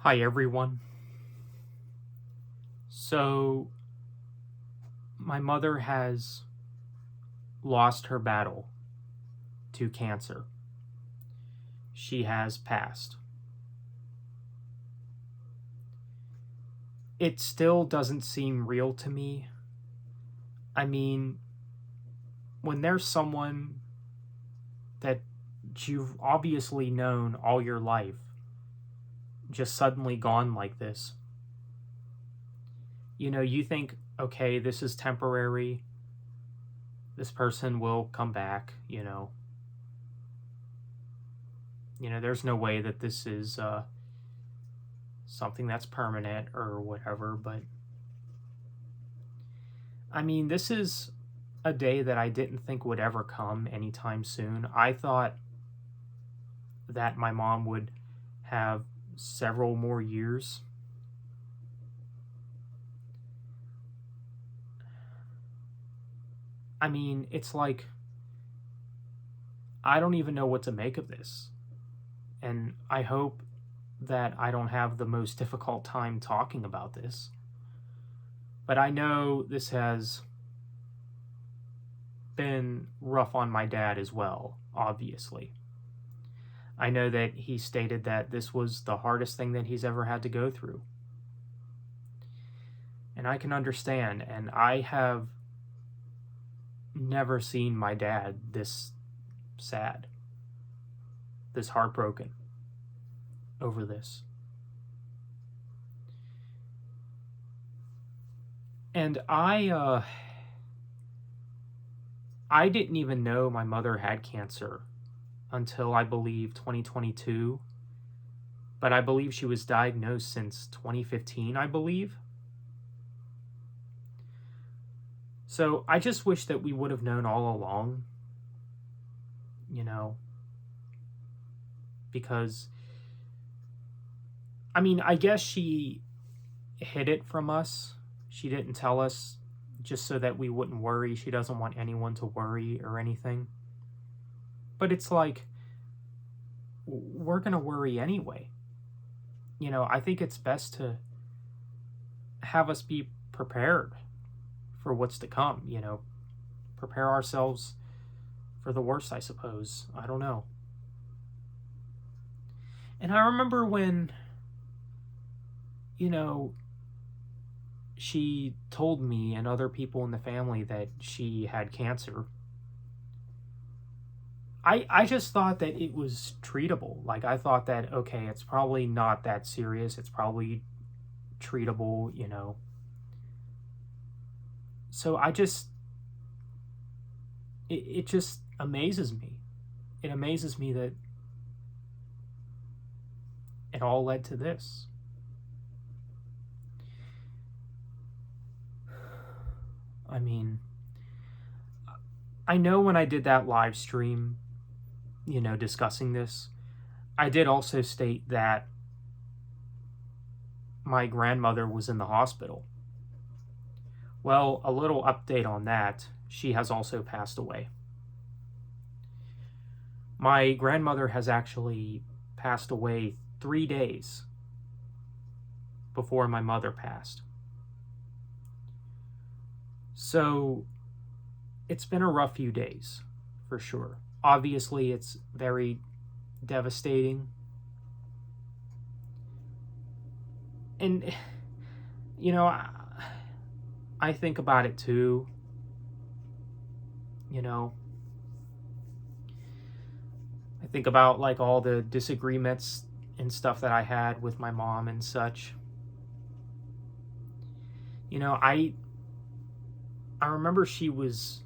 Hi, everyone. So, my mother has lost her battle to cancer. She has passed. It still doesn't seem real to me. I mean, when there's someone that you've obviously known all your life just suddenly gone like this, you think, okay, this is temporary. This person will come back, there's no way that this is something that's permanent or whatever. But I mean, this is a day that I didn't think would ever come anytime soon. I thought that my mom would have several more years. I mean, it's like I don't even know what to make of this. And I hope that I don't have the most difficult time talking about this. But I know this has been rough on my dad as well, obviously. I know that he stated that this was the hardest thing that he's ever had to go through. And I can understand, and I have never seen my dad this sad, this heartbroken over this. And I didn't even know my mother had cancer until I believe 2022, but I believe she was diagnosed since 2015, I believe. So I just wish that we would have known all along, because, I mean, I guess she hid it from us. She didn't tell us just so that we wouldn't worry. She doesn't want anyone to worry or anything. But it's like, we're going to worry anyway. I think it's best to have us be prepared for what's to come, prepare ourselves for the worst, I suppose. I don't know. And I remember when, she told me and other people in the family that she had cancer. I just thought that it was treatable. Like, I thought that, okay, it's probably not that serious. It's probably treatable, So it just amazes me. It amazes me that it all led to this. I mean, I know when I did that live stream, discussing this, I did also state that my grandmother was in the hospital. Well, a little update on that. She has also passed away. My grandmother has actually passed away 3 days before my mother passed. So it's been a rough few days, for sure. Obviously, it's very devastating. And, I think about it too. I think about like all the disagreements and stuff that I had with my mom and such. I remember she was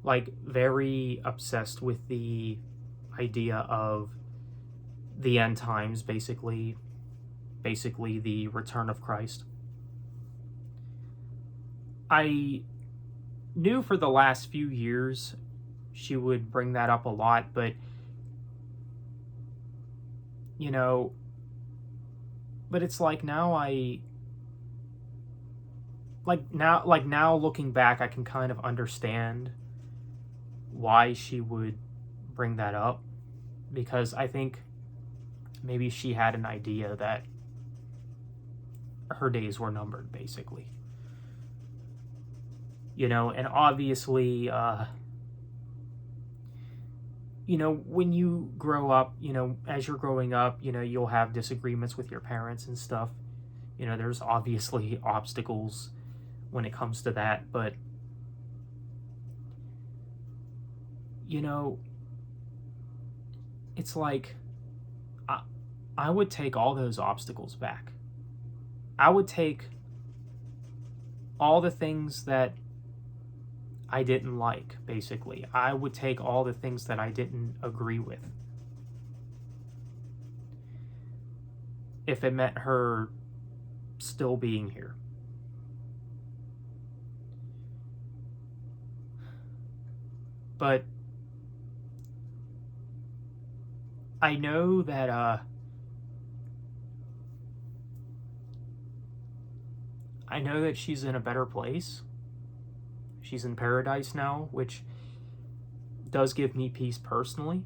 like very obsessed with the idea of the end times, basically the return of Christ. I knew for the last few years she would bring that up a lot, but but it's like now now looking back, I can kind of understand why she would bring that up, because I think maybe she had an idea that her days were numbered, basically. You know, and obviously, you know, when you grow up, you know, as you're growing up, you know, you'll have disagreements with your parents and stuff. You know, there's obviously obstacles when it comes to that, but, you know, it's like, I would take all those obstacles back. I would take all the things that I didn't like, basically. I would take all the things that I didn't agree with. If it meant her still being here. But I know that she's in a better place. She's in paradise now, which does give me peace personally.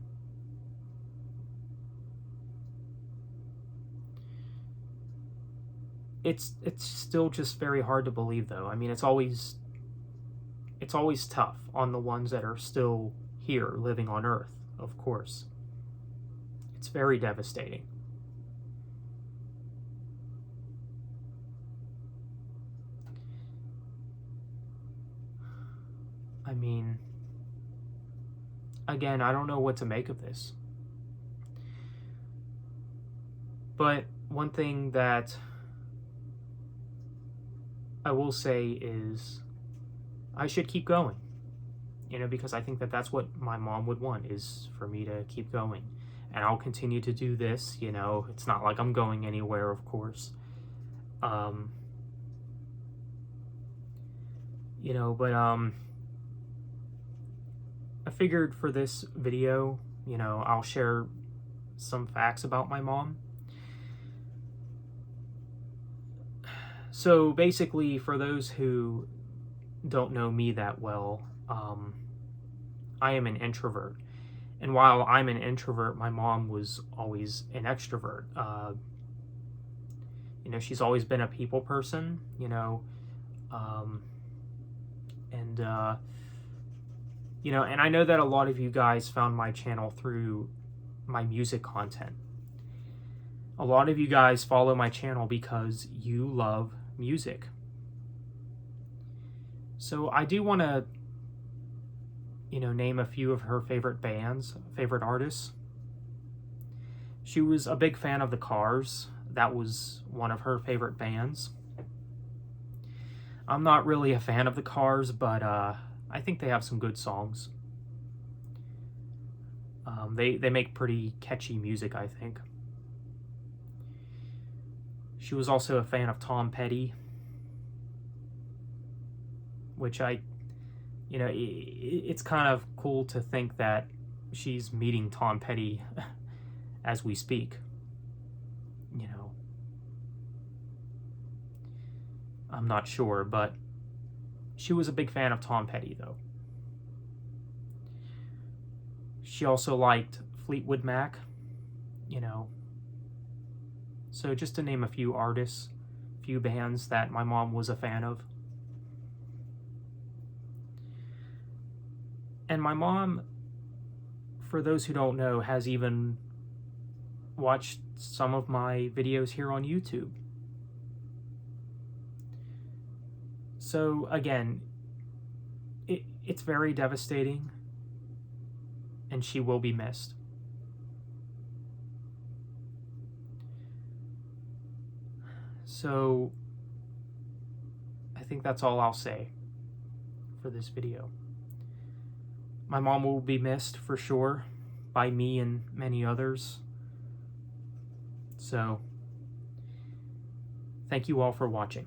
It's still just very hard to believe, though. I mean, it's always tough on the ones that are still here living on Earth, of course. It's very devastating. I mean, again, I don't know what to make of this. But one thing that I will say is I should keep going. You know, because I think that that's what my mom would want, is for me to keep going. And I'll continue to do this, you know. It's not like I'm going anywhere, of course. You know, but I figured for this video, you know, I'll share some facts about my mom. So basically, for those who don't know me that well, I am an introvert. And while I'm an introvert, my mom was always an extrovert. You know, she's always been a people person, you know, you know, and I know that a lot of you guys found my channel through my music content. A lot of you guys follow my channel because you love music. So I do want to, you know, name a few of her favorite bands, favorite artists. She was a big fan of the Cars. That was one of her favorite bands. I'm not really a fan of the Cars, but I think they have some good songs. They make pretty catchy music, I think. She was also a fan of Tom Petty, which you know, it's kind of cool to think that she's meeting Tom Petty as we speak. You know, I'm not sure, but she was a big fan of Tom Petty, though. She also liked Fleetwood Mac, you know. So just to name a few artists, a few bands that my mom was a fan of. And my mom, for those who don't know, has even watched some of my videos here on YouTube. So again, it's very devastating, and she will be missed. So I think that's all I'll say for this video. My mom will be missed for sure by me and many others. So thank you all for watching.